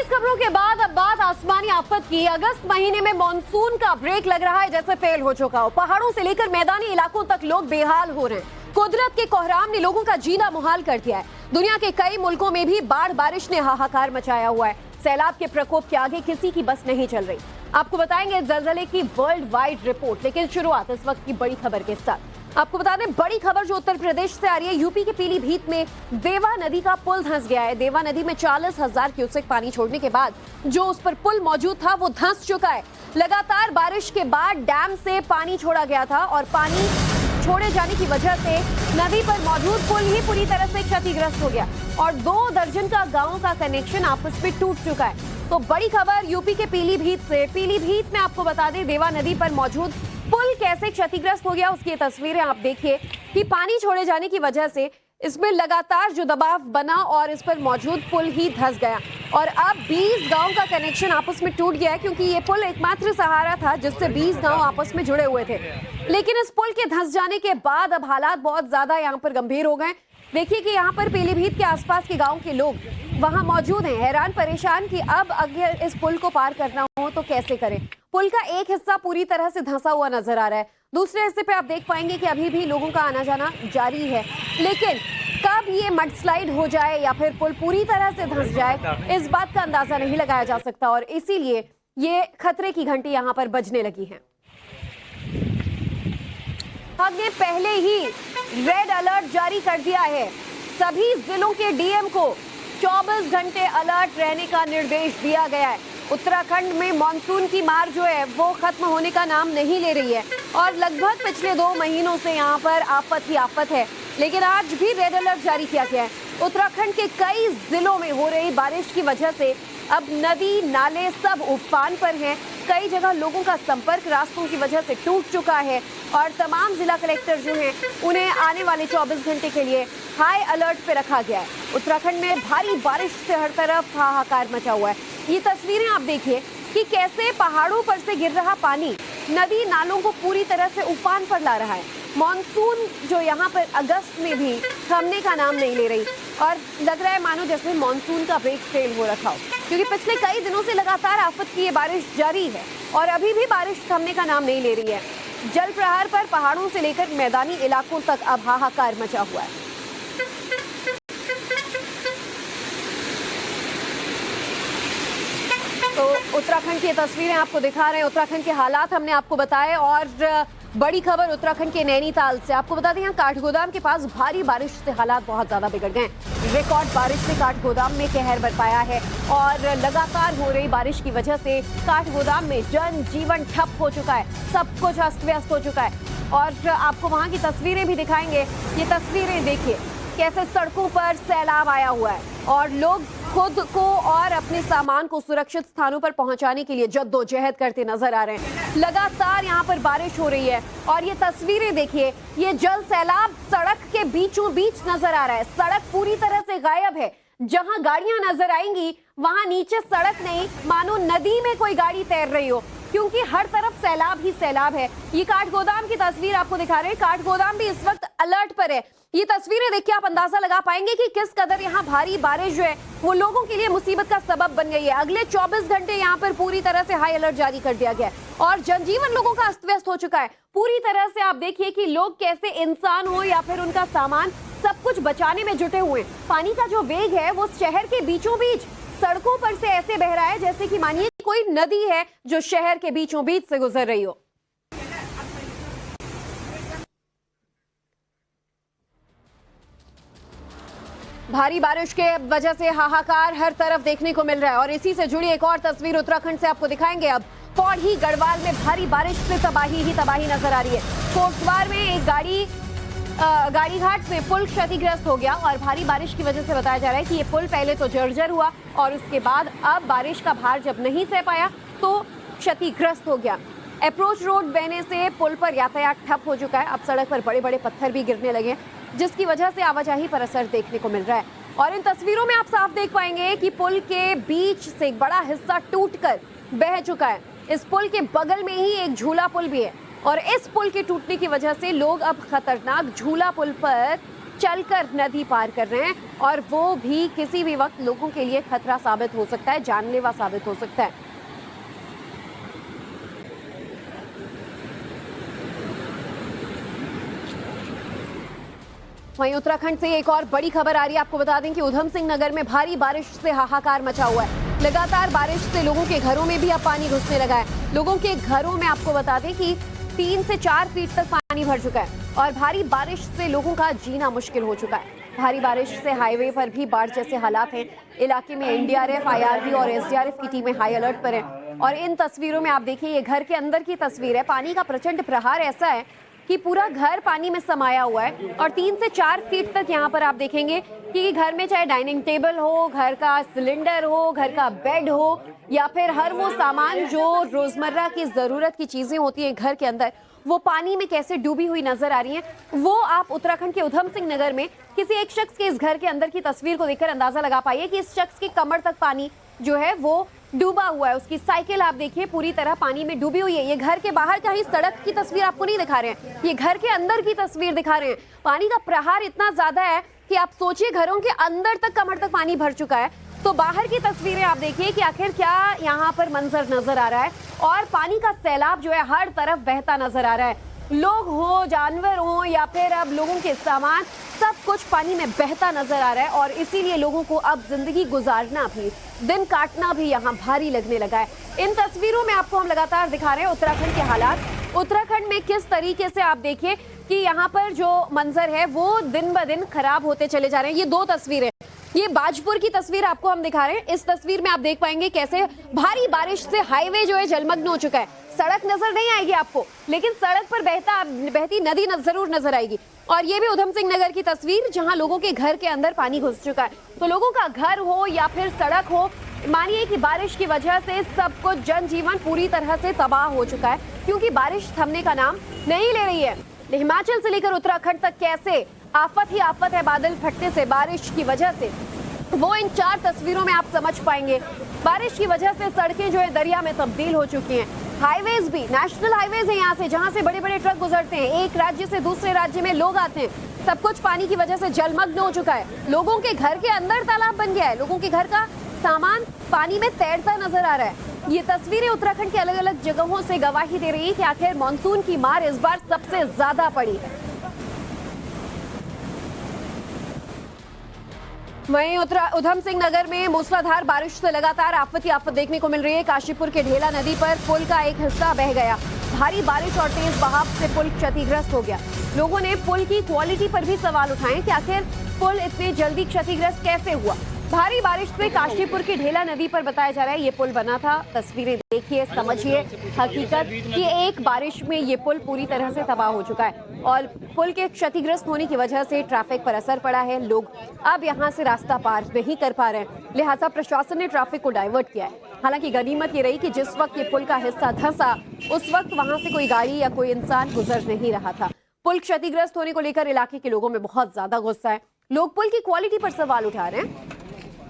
तेज खबरों के बाद अब बात आसमानी आफत की। अगस्त महीने में मॉनसून का ब्रेक लग रहा है जैसे फेल हो चुका हो। पहाड़ों से लेकर मैदानी इलाकों तक लोग बेहाल हो रहे हैं। कुदरत के कोहराम ने लोगों का जीना मुहाल कर दिया है। दुनिया के कई मुल्कों में भी बाढ़ बारिश ने हाहाकार मचाया हुआ है। सैलाब के प्रकोप के आगे किसी की बस नहीं चल रही। आपको बताएंगे जलजले की वर्ल्ड वाइड रिपोर्ट, लेकिन शुरुआत इस वक्त की बड़ी खबर के साथ। आपको बता दें, बड़ी खबर जो उत्तर प्रदेश से आ रही है। यूपी के पीलीभीत में देवा नदी का पुल धंस गया है। देवा नदी में 40,000 क्यूसेक पानी छोड़ने के बाद जो उस पर पुल मौजूद था वो धंस चुका है। लगातार बारिश के बाद डैम से पानी छोड़ा गया था और पानी छोड़े जाने की वजह से नदी पर मौजूद पुल ही पूरी तरह से क्षतिग्रस्त हो गया और 2 दर्जन का गांव का कनेक्शन आपस में टूट चुका है। तो बड़ी खबर यूपी के पीलीभीत से। पीलीभीत में आपको बता दें, देवा नदी पर मौजूद पुल कैसे क्षतिग्रस्त हो गया उसकी तस्वीरें आप देखिए कि पानी छोड़े जाने की वजह से इसमें लगातार जो दबाव बना और इस पर मौजूद पुल ही धंस गया और अब 20 गांव का कनेक्शन आपस में टूट गया है, क्योंकि ये पुल एकमात्र सहारा था जिससे 20 गांव आपस में जुड़े हुए थे। लेकिन इस पुल के धंस जाने के बाद अब हालात बहुत ज्यादा यहाँ पर गंभीर हो गए। देखिए कि यहाँ पर पीलीभीत के आसपास के गाँव के लोग वहाँ मौजूद हैं, हैरान परेशान कि अब अगर इस पुल को पार करना हो तो कैसे करें। पुल का एक हिस्सा पूरी तरह से धंसा हुआ नजर आ रहा है, दूसरे हिस्से पे आप देख पाएंगे कि अभी भी लोगों का आना जाना जारी है। लेकिन कब ये मडस्लाइड हो जाए या फिर पुल पूरी तरह से धंस जाए, इस बात का अंदाजा नहीं लगाया जा सकता और इसीलिए ये खतरे की घंटी यहाँ पर बजने लगी है। ने पहले ही रेड अलर्ट जारी कर दिया है। सभी जिलों के डीएम को 24 घंटे अलर्ट रहने का निर्देश दिया गया है। उत्तराखंड में मानसून की मार जो है वो खत्म होने का नाम नहीं ले रही है और लगभग पिछले 2 महीनों से यहाँ पर आफत ही आफत है, लेकिन आज भी रेड अलर्ट जारी किया गया है। उत्तराखंड के कई जिलों में हो रही बारिश की वजह से अब नदी नाले सब उफान पर हैं। कई जगह लोगों का संपर्क रास्तों की वजह से टूट चुका है और तमाम जिला कलेक्टर जो हैं उन्हें आने वाले 24 घंटे के लिए हाई अलर्ट पे रखा गया है। उत्तराखंड में भारी बारिश से हर तरफ हाहाकार मचा हुआ है। ये तस्वीरें आप देखिए कि कैसे पहाड़ों पर से गिर रहा पानी नदी नालों को पूरी तरह से उफान पर ला रहा है। मॉनसून जो यहाँ पर अगस्त में भी थमने का नाम नहीं ले रही और लग रहा है मानो जैसे मॉनसून का ब्रेक फेल हो रखा हो, क्योंकि पिछले कई दिनों से लगातार आफत की ये बारिश जारी है और अभी भी बारिश थमने का नाम नहीं ले रही है। जल प्रहार पर पहाड़ों से लेकर मैदानी इलाकों तक अब हाहाकार मचा हुआ है। तो उत्तराखंड की तस्वीरें आपको दिखा रहे हैं, उत्तराखंड के हालात हमने आपको बताए। और बड़ी खबर उत्तराखंड के नैनीताल से। आपको बता दें, यहाँ काठगोदाम के पास भारी बारिश से हालात बहुत ज्यादा बिगड़ गए। रिकॉर्ड बारिश ने काठगोदाम में कहर बरपाया है और लगातार हो रही बारिश की वजह से काठगोदाम में जनजीवन ठप हो चुका है, सब कुछ अस्त व्यस्त हो चुका है। और आपको वहां की तस्वीरें भी दिखाएंगे। ये तस्वीरें देखिए कैसे सड़कों पर सैलाब आया हुआ है और लोग खुद को और अपने सामान को सुरक्षित स्थानों पर पहुंचाने के लिए जद्दोजहद करते नजर आ रहे हैं। लगातार यहाँ पर बारिश हो रही है और ये तस्वीरें देखिए, ये जल सैलाब सड़क के बीचों बीच नजर आ रहा है। सड़क पूरी तरह से गायब है। जहां गाड़ियां नजर आएंगी वहां नीचे सड़क नहीं, मानो नदी में कोई गाड़ी तैर रही हो, क्योंकि हर तरफ सैलाब ही सैलाब है। ये काठगोदाम की तस्वीर आपको दिखा रहे हैं। काठगोदाम भी इस वक्त अलर्ट पर है। ये तस्वीरें देख के आप अंदाजा लगा पाएंगे कि किस कदर यहाँ भारी बारिश जो है वो लोगों के लिए मुसीबत का सबब बन गई है। अगले 24 घंटे यहाँ पर पूरी तरह से हाई अलर्ट जारी कर दिया गया है और जनजीवन लोगों का अस्त व्यस्त हो चुका है पूरी तरह से। आप देखिए कि लोग कैसे, इंसान हो या फिर उनका सामान, सब कुछ बचाने में जुटे हुए। पानी का जो वेग है वो शहर के बीचों बीच सड़कों पर से ऐसे बह रहा है जैसे कि मानिए कोई नदी है जो शहर के बीचों बीच से गुजर रही हो। भारी बारिश के वजह से हाहाकार हर तरफ देखने को मिल रहा है और इसी से जुड़ी एक और तस्वीर उत्तराखंड से आपको दिखाएंगे। अब पौड़ी गढ़वाल में भारी बारिश से तबाही ही तबाही नजर आ रही है। कोटद्वार में एक गाड़ी घाट में पुल क्षतिग्रस्त हो गया और भारी बारिश की वजह से बताया जा रहा है कि ये पुल पहले तो जर्जर हुआ और उसके बाद अब बारिश का भार जब नहीं सह पाया तो क्षतिग्रस्त हो गया। अप्रोच रोड बहने से पुल पर यातायात ठप हो चुका है। अब सड़क पर बड़े बड़े पत्थर भी गिरने लगे, जिसकी वजह से आवाजाही पर असर देखने को मिल रहा है। और इन तस्वीरों में आप साफ देख पाएंगे कि पुल के बीच से एक बड़ा हिस्सा टूटकर बह चुका है। इस पुल के बगल में ही एक झूला पुल भी है और इस पुल के टूटने की वजह से लोग अब खतरनाक झूला पुल पर चलकर नदी पार कर रहे हैं और वो भी किसी भी वक्त लोगों के लिए खतरा साबित हो सकता है, जानलेवा साबित हो सकता है। वहीं उत्तराखंड से एक और बड़ी खबर आ रही है। आपको बता दें कि उधम सिंह नगर में भारी बारिश से हाहाकार मचा हुआ है। लगातार बारिश से लोगों के घरों में भी अब पानी घुसने लगा है। लोगों के घरों में आपको बता दें कि 3 से 4 फीट तक पानी भर चुका है और भारी बारिश से लोगों का जीना मुश्किल हो चुका है। भारी बारिश से हाईवे पर भी बाढ़ जैसे हालात हैं। इलाके में एनडीआरएफ, आईआरबी और एसडीआरएफ की टीमें हाई अलर्ट पर हैं। और इन तस्वीरों में आप देखिए, ये घर के अंदर की तस्वीर है। पानी का प्रचंड प्रहार ऐसा है कि पूरा घर पानी में समाया हुआ है और 3 से 4 फीट तक यहाँ पर आप देखेंगे कि घर में चाहे डाइनिंग टेबल हो, घर का सिलेंडर हो, घर का बेड हो या फिर हर वो सामान जो रोजमर्रा की जरूरत की चीजें होती है घर के अंदर, वो पानी में कैसे डूबी हुई नजर आ रही हैं। वो आप उत्तराखंड के उधम सिंह नगर में किसी एक शख्स के इस घर के अंदर की तस्वीर को देखकर अंदाजा लगा पाइए कि इस शख्स की कमर तक पानी जो है वो डूबा हुआ है। उसकी साइकिल आप देखिए पूरी तरह पानी में डूबी हुई है। ये घर के बाहर का ही सड़क की तस्वीर आपको नहीं दिखा रहे हैं, ये घर के अंदर की तस्वीर दिखा रहे हैं। पानी का प्रहार इतना ज्यादा है कि आप सोचिए, घरों के अंदर तक कमर तक पानी भर चुका है। तो बाहर की तस्वीरें आप देखिए कि आखिर क्या यहाँ पर मंजर नजर आ रहा है। और पानी का सैलाब जो है हर तरफ बहता नजर आ रहा है। लोग हो, जानवर हो या फिर अब लोगों के सामान, सब कुछ पानी में बहता नजर आ रहा है। और इसीलिए लोगों को अब जिंदगी गुजारना भी, दिन काटना भी यहाँ भारी लगने लगा है। इन तस्वीरों में आपको हम लगातार दिखा रहे हैं उत्तराखंड के हालात। उत्तराखंड में किस तरीके से आप देखिए कि यहाँ पर जो मंजर है वो दिन ब दिन खराब होते चले जा रहे हैं। ये 2 तस्वीरें, ये बाजपुर की तस्वीर आपको हम दिखा रहे हैं। इस तस्वीर में आप देख पाएंगे कैसे भारी बारिश से हाईवे जो है जलमग्न हो चुका है। सड़क नजर नहीं आएगी आपको, लेकिन सड़क पर बहती नदी जरूर नजर आएगी। और ये भी उधम सिंह नगर की तस्वीर, जहां लोगों के घर के अंदर पानी घुस चुका है। तो लोगों का घर हो या फिर सड़क हो, मानिए कि बारिश की वजह से सब कुछ जनजीवन पूरी तरह से तबाह हो चुका है, क्योंकि बारिश थमने का नाम नहीं ले रही है। हिमाचल से लेकर उत्तराखंड तक कैसे आफत ही आफत है बादल फटने से, बारिश की वजह से, वो इन 4 तस्वीरों में आप समझ पाएंगे। बारिश की वजह से सड़कें जो है दरिया में तब्दील हो चुकी हैं। हाईवेज भी, नेशनल हाईवेज है यहाँ से, जहाँ से बड़े बड़े ट्रक गुजरते हैं, एक राज्य से दूसरे राज्य में लोग आते हैं, सब कुछ पानी की वजह से जलमग्न हो चुका है। लोगों के घर के अंदर तालाब बन गया है, लोगों के घर का सामान पानी में तैरता नजर आ रहा है। ये तस्वीरें उत्तराखंड के अलग अलग जगहों से गवाही दे रही है कि आखिर मानसून की मार इस बार सबसे ज्यादा पड़ी है। वहीं उधम सिंह नगर में मूसलाधार बारिश से लगातार आफत ही आफत देखने को मिल रही है। काशीपुर के ढेला नदी पर पुल का एक हिस्सा बह गया। भारी बारिश और तेज बहाव से पुल क्षतिग्रस्त हो गया। लोगों ने पुल की क्वालिटी पर भी सवाल उठाए कि आखिर पुल इतनी जल्दी क्षतिग्रस्त कैसे हुआ। भारी बारिश से काशीपुर की ढेला नदी पर बताया जा रहा है ये पुल बना था। तस्वीरें देखिए, समझिए हकीकत कि एक बारिश में ये पुल पूरी तरह से तबाह हो चुका है और पुल के क्षतिग्रस्त होने की वजह से ट्रैफिक पर असर पड़ा है। लोग अब यहां से रास्ता पार नहीं कर पा रहे हैं, लिहाजा प्रशासन ने ट्रैफिक को डाइवर्ट किया है। हालांकि गनीमत ये रही कि जिस वक्त ये पुल का हिस्सा धंसा, उस वक्त वहां से कोई गाड़ी या कोई इंसान गुजर नहीं रहा था। पुल क्षतिग्रस्त होने को लेकर इलाके के लोगों में बहुत ज्यादा गुस्सा है। लोग पुल की क्वालिटी पर सवाल उठा रहे हैं,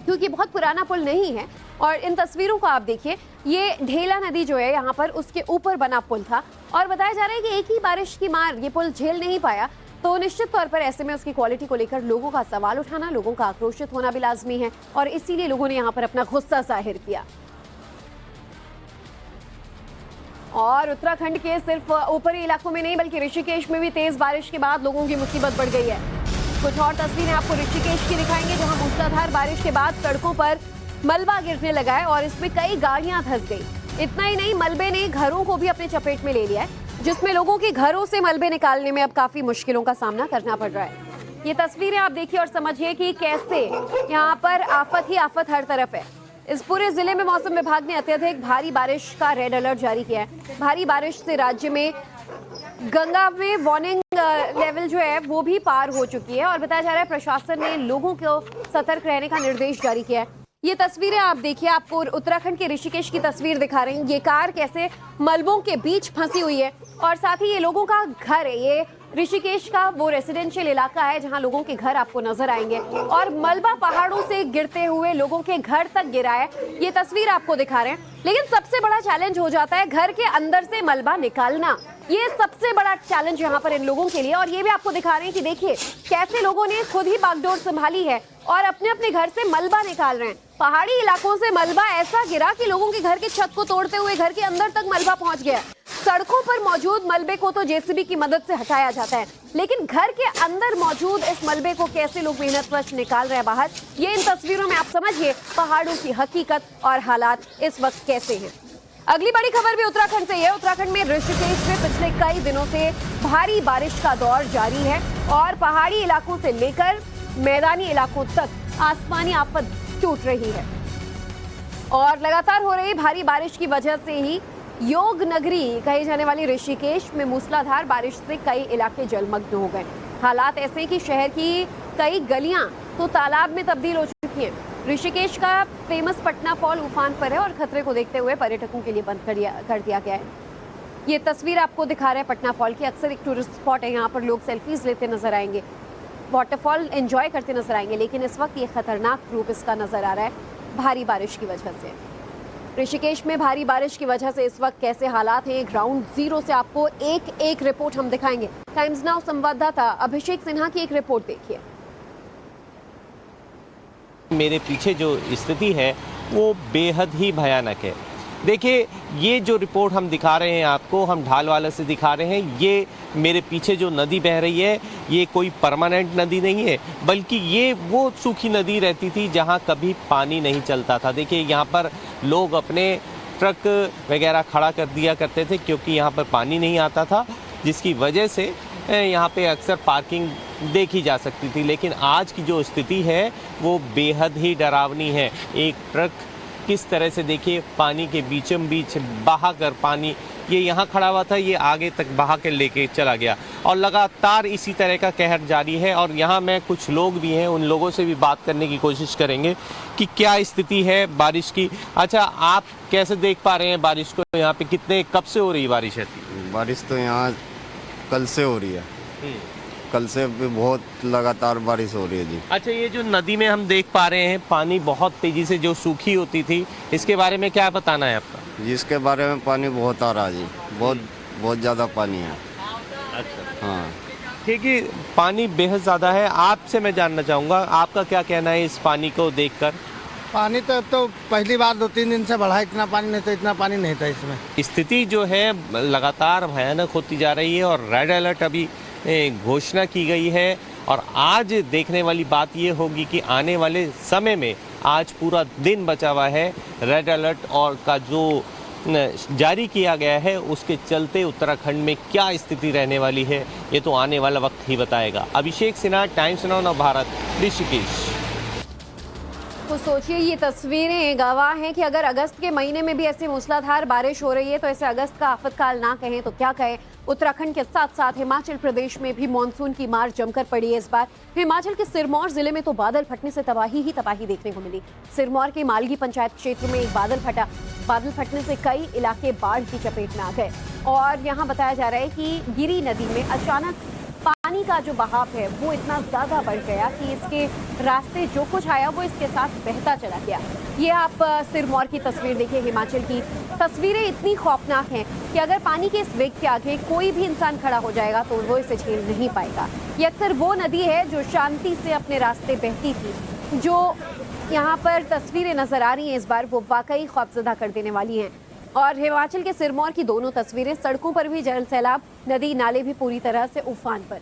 क्योंकि बहुत पुराना पुल नहीं है। और इन तस्वीरों को आप देखिए, ये ढेला नदी जो है यहाँ पर, उसके ऊपर बना पुल था और बताया जा रहा है कि एक ही बारिश की मार ये पुल झेल नहीं पाया। तो निश्चित तौर पर ऐसे में उसकी क्वालिटी को लेकर लोगों का सवाल उठाना, लोगों का आक्रोशित होना भी लाजमी है और इसीलिए लोगों ने यहाँ पर अपना गुस्सा जाहिर किया। और उत्तराखंड के सिर्फ ऊपरी इलाकों में नहीं बल्कि ऋषिकेश में भी तेज बारिश के बाद लोगों की मुसीबत बढ़ गई है। कुछ और तस्वीरें आपको ऋषिकेश की दिखाएंगे, जहां मूसलाधार बारिश के बाद सड़कों पर मलबा गिरने लगा है और इसमें कई गाड़ियां धंस गई। इतना ही नहीं, मलबे ने घरों को भी अपने चपेट में ले लिया है, जिसमें लोगों के घरों से मलबे निकालने में अब काफी मुश्किलों का सामना करना पड़ रहा है। ये तस्वीरें आप देखिए और समझिए कि कैसे यहाँ पर आफत ही आफत हर तरफ है। इस पूरे जिले में मौसम विभाग ने अत्यधिक भारी बारिश का रेड अलर्ट जारी किया है। भारी बारिश से राज्य में गंगा में वार्निंग लेवल जो है वो भी पार हो चुकी है और बताया जा रहा है प्रशासन ने लोगों को सतर्क रहने का निर्देश जारी किया है। ये तस्वीरें आप देखिए, आपको उत्तराखंड के ऋषिकेश की तस्वीर दिखा रही हैं। ये कार कैसे मलबों के बीच फंसी हुई है और साथ ही ये लोगों का घर है। ये ऋषिकेश का वो रेसिडेंशियल इलाका है जहां लोगों के घर आपको नजर आएंगे और मलबा पहाड़ों से गिरते हुए लोगों के घर तक गिरा है। ये तस्वीर आपको दिखा रहे हैं, लेकिन सबसे बड़ा चैलेंज हो जाता है घर के अंदर से मलबा निकालना। ये सबसे बड़ा चैलेंज यहाँ पर इन लोगों के लिए। और ये भी आपको दिखा रहे हैं कि देखिए कैसे लोगों ने खुद ही बागडोर संभाली है और अपने अपने घर से मलबा निकाल रहे हैं। पहाड़ी इलाकों से मलबा ऐसा गिरा कि लोगों के घर की छत को तोड़ते हुए घर के अंदर तक मलबा पहुंच गया। सड़कों पर मौजूद मलबे को तो जेसीबी की मदद से हटाया जाता है, लेकिन घर के अंदर मौजूद इस मलबे को कैसे लोग मेहनतकश निकाल रहे हैं बाहर, ये इन तस्वीरों में आप समझिए पहाड़ों की हकीकत और हालात इस वक्त कैसे हैं। अगली बड़ी खबर भी उत्तराखंड से है। उत्तराखंड में ऋषिकेश में पिछले कई दिनों से भारी बारिश का दौर जारी है और पहाड़ी इलाकों से लेकर मैदानी इलाकों तक आसमानी आफत टूट रही है। और लगातार हो रही भारी बारिश की वजह से ही योग नगरी कही जाने वाली ऋषिकेश में मूसलाधार बारिश से कई इलाके जलमग्न हो गए। हालात ऐसे हैं कि शहर की कई गलियां तो तालाब में तब्दील हो चुकी हैं। ऋषिकेश का फेमस पटना फॉल उफान पर है और खतरे को देखते हुए पर्यटकों के लिए बंद कर दिया गया है। ये तस्वीर आपको दिखा रहे हैं पटना फॉल की। अक्सर एक टूरिस्ट स्पॉट है, यहाँ पर लोग सेल्फीज लेते नजर आएंगे, वाटरफॉल एंजॉय करते नजर आएंगे, लेकिन इस वक्त ये खतरनाक रूप इसका नजर आ रहा है भारी बारिश की वजह से। ऋषिकेश में भारी बारिश की वजह से इस वक्त कैसे हालात हैं, ग्राउंड जीरो से आपको एक रिपोर्ट हम दिखाएंगे। टाइम्स नाउ संवाददाता अभिषेक सिन्हा की एक रिपोर्ट देखिए। मेरे पीछे जो स्थिति है वो बेहद ही भयानक है। देखिए ये जो रिपोर्ट हम दिखा रहे हैं आपको, हम ढालवाला से दिखा रहे हैं। ये मेरे पीछे जो नदी बह रही है ये कोई परमानेंट नदी नहीं है, बल्कि ये वो सूखी नदी रहती थी जहाँ कभी पानी नहीं चलता था। देखिए यहाँ पर लोग अपने ट्रक वगैरह खड़ा कर दिया करते थे क्योंकि यहाँ पर पानी नहीं आता था, जिसकी वजह से यहाँ पे अक्सर पार्किंग देखी जा सकती थी। लेकिन आज की जो स्थिति है वो बेहद ही डरावनी है। एक ट्रक किस तरह से देखिए पानी के बीचों बीच बहा कर पानी ये यहाँ खड़ा हुआ था, ये आगे तक बहा कर लेके चला गया और लगातार इसी तरह का कहर जारी है। और यहाँ में कुछ लोग भी हैं, उन लोगों से भी बात करने की कोशिश करेंगे कि क्या स्थिति है बारिश की। अच्छा, आप कैसे देख पा रहे हैं बारिश को? यहाँ पे कब से हो रही बारिश है? बारिश तो यहाँ कल से हो रही है, कल से भी बहुत लगातार बारिश हो रही है जी। अच्छा, ये जो नदी में हम देख पा रहे हैं पानी बहुत तेजी से जो सूखी होती थी, इसके बारे में क्या बताना है आपका? जिसके बारे में पानी बहुत आ रहा है जी, बहुत ज़्यादा पानी है। अच्छा, हाँ ठीक है, पानी बेहद ज़्यादा है। आपसे मैं जानना चाहूँगा आपका क्या कहना है इस पानी को देखकर? पानी तो पहली बार 2-3 दिन से बढ़ा, इतना पानी नहीं, तो इतना पानी नहीं था इसमें। स्थिति जो है लगातार भयानक होती जा रही है और रेड अलर्ट अभी घोषणा की गई है। और आज देखने वाली बात ये होगी कि आने वाले समय में आज पूरा दिन बचा हुआ है, रेड अलर्ट और का जो जारी किया गया है उसके चलते उत्तराखंड में क्या स्थिति रहने वाली है ये तो आने वाला वक्त ही बताएगा। अभिषेक सिन्हा, टाइम्स नाउ नवभारत, ऋषिकेश। तो सोचिए ये तस्वीरें गवाह हैं कि अगर अगस्त के महीने में भी ऐसी मूसलाधार बारिश हो रही है तो इसे अगस्त का आफतकाल ना कहें तो क्या कहें। उत्तराखंड के साथ साथ हिमाचल प्रदेश में भी मानसून की मार जमकर पड़ी है इस बार। हिमाचल के सिरमौर जिले में तो बादल फटने से तबाही ही तबाही देखने को मिली। सिरमौर के मालगी पंचायत क्षेत्र में एक बादल फटा। बादल फटने से कई इलाके बाढ़ की चपेट में आ गए और यहाँ बताया जा रहा है कि गिरी नदी में अचानक पानी का जो बहाव है वो इतना ज्यादा बढ़ गया कि इसके रास्ते जो कुछ आया वो इसके साथ बहता चला गया। ये आप सिरमौर की तस्वीर देखिए। हिमाचल की तस्वीरें इतनी खौफनाक हैं कि अगर पानी के इस वेग के आगे कोई भी इंसान खड़ा हो जाएगा तो वो इसे झेल नहीं पाएगा। ये अक्सर वो नदी है जो शांति से अपने रास्ते बहती थी। जो यहाँ पर तस्वीरें नजर आ रही हैं इस बार वो वाकई खौफजदा कर देने वाली हैं। और हिमाचल के सिरमौर की दोनों तस्वीरें, सड़कों पर भी जल सैलाब, नदी नाले भी पूरी तरह से उफान पर।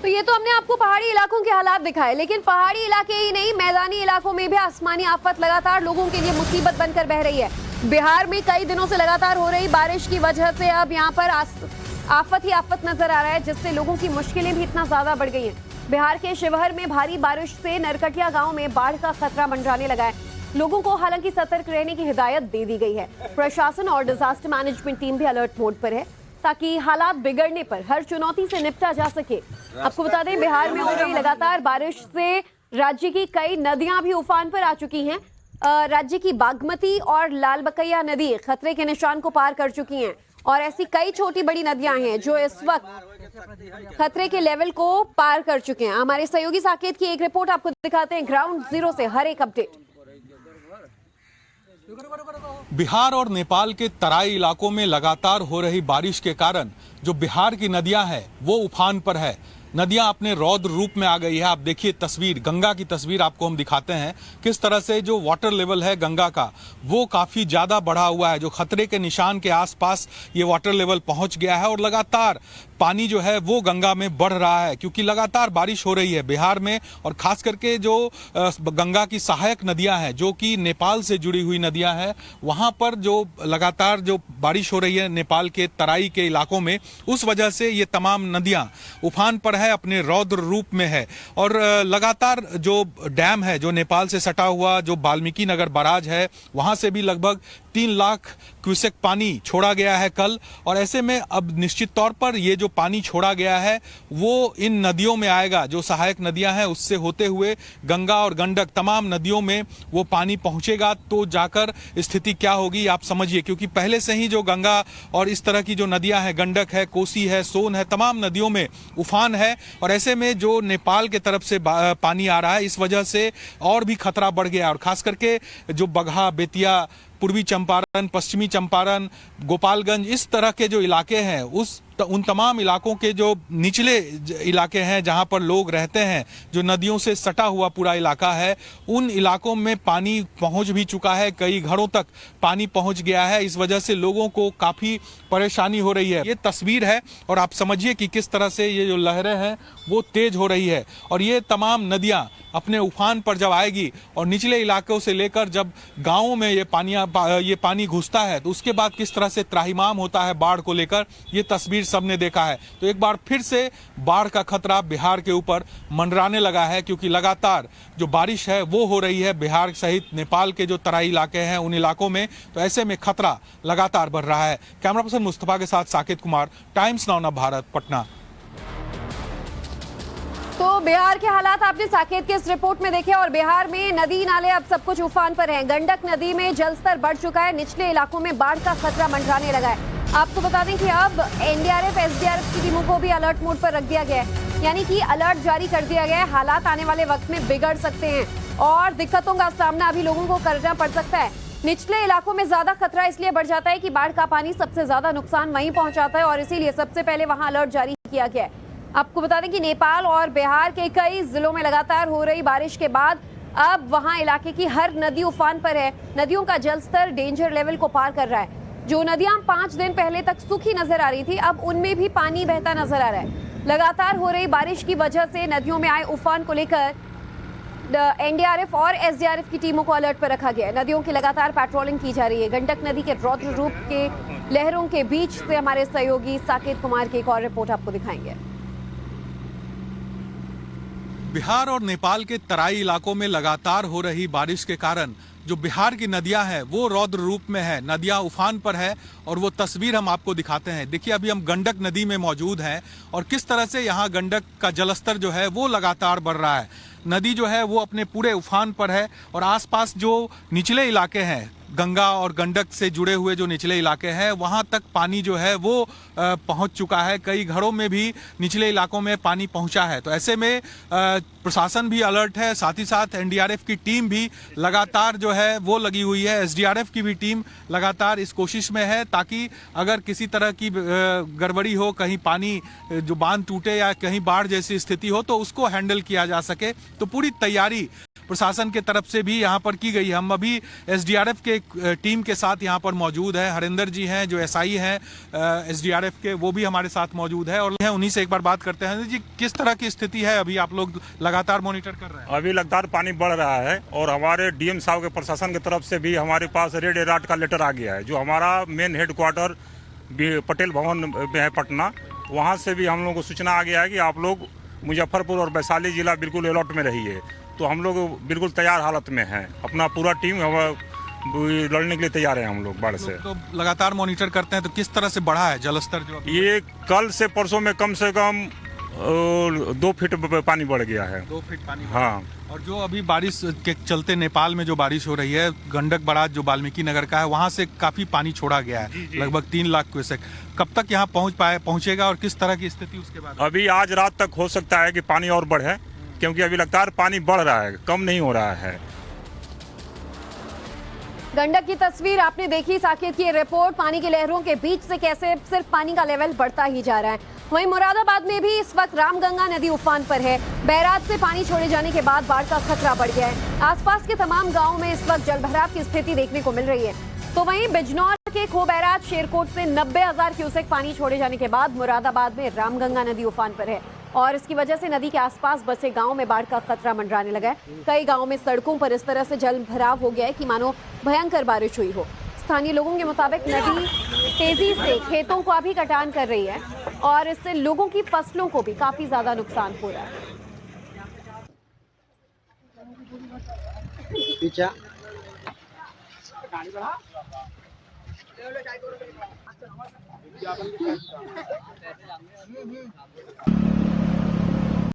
तो ये तो हमने आपको पहाड़ी इलाकों के हालात दिखाए, लेकिन पहाड़ी इलाके ही नहीं मैदानी इलाकों में भी आसमानी आफत लगातार लोगों के लिए मुसीबत बनकर बह रही है। बिहार में कई दिनों से लगातार हो रही बारिश की वजह से अब यहाँ पर आफत ही आफत नजर आ रहा है, जिससे लोगों की मुश्किलें भी इतना ज्यादा बढ़ गई हैं। बिहार के शिवहर में भारी बारिश से नरकटिया गांव में बाढ़ का खतरा मंडराने लगा है। लोगों को हालांकि सतर्क रहने की हिदायत दे दी गई है। प्रशासन और डिजास्टर मैनेजमेंट टीम भी अलर्ट मोड पर है ताकि हालात बिगड़ने पर हर चुनौती से निपटा जा सके। आपको बता दें बिहार में हो रही लगातार बारिश से राज्य की कई नदियां भी उफान पर आ चुकी हैं। राज्य की बागमती और लालबकैया नदी खतरे के निशान को पार कर चुकी हैं और ऐसी कई छोटी बड़ी नदियां हैं जो इस वक्त खतरे के लेवल को पार कर चुके हैं। हमारे सहयोगी साकेत की एक रिपोर्ट आपको दिखाते हैं ग्राउंड जीरो से हर एक अपडेट। बिहार और नेपाल के तराई इलाकों में लगातार हो रही बारिश के कारण जो बिहार की नदियां हैं वो उफान पर है। नदियां अपने रौद्र रूप में आ गई है। आप देखिए तस्वीर, गंगा की तस्वीर आपको हम दिखाते हैं किस तरह से जो वाटर लेवल है गंगा का वो काफ़ी ज़्यादा बढ़ा हुआ है। जो खतरे के निशान के आसपास ये वाटर लेवल पहुंच गया है और लगातार पानी जो है वो गंगा में बढ़ रहा है क्योंकि लगातार बारिश हो रही है बिहार में। और खास करके जो गंगा की सहायक नदियां हैं जो कि नेपाल से जुड़ी हुई नदियां हैं, वहां पर जो लगातार जो बारिश हो रही है नेपाल के तराई के इलाकों में, उस वजह से ये तमाम नदियां उफान पर है, अपने रौद्र रूप में है। और लगातार जो डैम है जो नेपाल से सटा हुआ जो वाल्मीकि नगर बैराज है वहां से भी लगभग 3 लाख क्यूसेक पानी छोड़ा गया है कल। और ऐसे में अब निश्चित तौर पर ये जो पानी छोड़ा गया है वो इन नदियों में आएगा। जो सहायक नदियां हैं उससे होते हुए गंगा और गंडक तमाम नदियों में वो पानी पहुंचेगा तो जाकर स्थिति क्या होगी आप समझिए। क्योंकि पहले से ही जो गंगा और इस तरह की जो नदियां हैं, गंडक है, कोसी है, सोन है, तमाम नदियों में उफान है। और ऐसे में जो नेपाल के तरफ से पानी आ रहा है इस वजह से और भी खतरा बढ़ गया। और खास करके जो बगहा, बेतिया, पूर्वी चंपारण, पश्चिमी चंपारण, गोपालगंज, इस तरह के जो इलाके हैं उन तमाम इलाकों के जो निचले इलाके हैं जहां पर लोग रहते हैं, जो नदियों से सटा हुआ पूरा इलाका है, उन इलाकों में पानी पहुंच भी चुका है। कई घरों तक पानी पहुंच गया है। इस वजह से लोगों को काफ़ी परेशानी हो रही है। ये तस्वीर है और आप समझिए कि किस तरह से ये जो लहरें हैं वो तेज हो रही है। और ये तमाम नदियाँ अपने उफान पर जब आएगी और निचले इलाकों से लेकर जब गाँवों में ये पानी घुसता है तो उसके बाद किस तरह से त्राहिमाम होता है बाढ़ को लेकर, ये तस्वीर सबने देखा है। तो एक बार फिर से बाढ़ का खतरा बिहार के ऊपर मंडराने लगा है क्योंकि लगातार जो बारिश है वो हो रही है बिहार सहित नेपाल के जो तराई इलाके हैं उन इलाकों में। तो ऐसे में खतरा लगातार बढ़ रहा है। कैमरा पर्सन मुस्तफा के साथ साकेत कुमार, टाइम्स नाउ भारत, पटना। तो बिहार के हालात आपने साकेत के इस रिपोर्ट में देखे और बिहार में नदी नाले अब सब कुछ उफान पर हैं। गंडक नदी में जलस्तर बढ़ चुका है, निचले इलाकों में बाढ़ का खतरा मंडराने लगा है। आपको बता दें कि अब एनडीआरएफ, एसडीआरएफ की टीमों को भी अलर्ट मोड पर रख दिया गया है, यानी कि अलर्ट जारी कर दिया गया है। हालात आने वाले वक्त में बिगड़ सकते हैं और दिक्कतों का सामना अभी लोगों को करना पड़ सकता है। निचले इलाकों में ज्यादा खतरा इसलिए बढ़ जाता है कि बाढ़ का पानी सबसे ज्यादा नुकसान वहीं पहुंचाता है और इसीलिए सबसे पहले वहां अलर्ट जारी किया गया है। आपको बता दें कि नेपाल और बिहार के कई जिलों में लगातार हो रही बारिश के बाद अब वहां इलाके की हर नदी उफान पर है। नदियों का जलस्तर डेंजर लेवल को पार कर रहा है। जो नदियां 5 दिन पहले तक सूखी नजर आ रही थी अब उनमें भी पानी बहता नजर आ रहा है। लगातार हो रही बारिश की वजह से नदियों में आए उफान को लेकर एनडीआरएफ और एसडीआरएफ की टीमों को अलर्ट पर रखा गया है। नदियों की लगातार पेट्रोलिंग की जा रही है। गंडक नदी के रौद्र रूप के लहरों के बीच से हमारे सहयोगी साकेत कुमार की एक और रिपोर्ट आपको दिखाएंगे। बिहार और नेपाल के तराई इलाकों में लगातार हो रही बारिश के कारण जो बिहार की नदियां हैं वो रौद्र रूप में है, नदियां उफान पर है। और वो तस्वीर हम आपको दिखाते हैं। देखिए अभी हम गंडक नदी में मौजूद हैं और किस तरह से यहाँ गंडक का जलस्तर जो है वो लगातार बढ़ रहा है। नदी जो है वो अपने पूरे उफान पर है और आसपास जो निचले इलाके हैं, गंगा और गंडक से जुड़े हुए जो निचले इलाके हैं वहां तक पानी जो है वो पहुंच चुका है। कई घरों में भी निचले इलाकों में पानी पहुंचा है। तो ऐसे में प्रशासन भी अलर्ट है, साथ ही साथ एनडीआरएफ की टीम भी लगातार जो है वो लगी हुई है। एसडीआरएफ की भी टीम लगातार इस कोशिश में है ताकि अगर किसी तरह की गड़बड़ी हो, कहीं पानी जो बांध टूटे या कहीं बाढ़ जैसी स्थिति हो तो उसको हैंडल किया जा सके। तो पूरी तैयारी प्रशासन के तरफ से भी यहाँ पर की गई है। हम अभी एसडीआरएफ के टीम के साथ यहाँ पर मौजूद है। हरिंदर जी हैं जो एसआई हैं एसडीआरएफ के, वो भी हमारे साथ मौजूद है और उन्हीं से एक बार बात करते हैं। जी, किस तरह की स्थिति है अभी? आप लोग लगातार मॉनिटर कर रहे हैं? अभी लगातार पानी बढ़ रहा है और हमारे डीएम साहब के प्रशासन की तरफ से भी हमारे पास रेड अलर्ट का लेटर आ गया है। जो हमारा मेन हेडक्वार्टर पटेल भवन में है पटना, वहाँ से भी हम लोग को सूचना आ गया है कि आप लोग मुजफ्फरपुर और वैशाली जिला बिल्कुल अलर्ट में रहिए। तो हम लोग बिल्कुल तैयार हालत में हैं। अपना पूरा टीम लड़ने के लिए तैयार है हम लोग बाढ़ से। तो लगातार मॉनिटर करते हैं। तो किस तरह से बढ़ा है जलस्तर? जो ये कल से परसों में कम से कम 2 फीट पानी बढ़ गया है। 2 फीट पानी? हाँ। और जो अभी बारिश के चलते नेपाल में जो बारिश हो रही है, गंडक बैराज जो वाल्मीकि नगर का है वहाँ से काफी पानी छोड़ा गया है, लगभग 3 लाख क्यूसेक। कब तक यहाँ पहुँचेगा और किस तरह की स्थिति उसके बाद? अभी आज रात तक हो सकता है कि पानी और बढ़े, क्योंकि अभी लगातार पानी बढ़ रहा है, कम नहीं हो रहा है। गंडक की तस्वीर आपने देखी, साकेत की ये रिपोर्ट पानी की लहरों के बीच से कैसे सिर्फ पानी का लेवल बढ़ता ही जा रहा है। वहीं मुरादाबाद में भी इस वक्त रामगंगा नदी उफान पर है। बैराज से पानी छोड़े जाने के बाद बाढ़ का खतरा बढ़ गया है। आसपास के तमाम गांवों में इस वक्त जलभराव की स्थिति देखने को मिल रही है। तो वहीं बिजनौर के खो बैराज शेरकोट से 90,000 क्यूसेक पानी छोड़े जाने के बाद मुरादाबाद में रामगंगा नदी उफान पर है और इसकी वजह से नदी के आसपास बसे गांव में बाढ़ का खतरा मंडराने लगा है। कई गांवों में सड़कों पर इस तरह से जल भराव हो गया है कि मानो भयंकर बारिश हुई हो। स्थानीय लोगों के मुताबिक नदी तेजी से खेतों को अभी कटान कर रही है और इससे लोगों की फसलों को भी काफी ज्यादा नुकसान हो रहा है।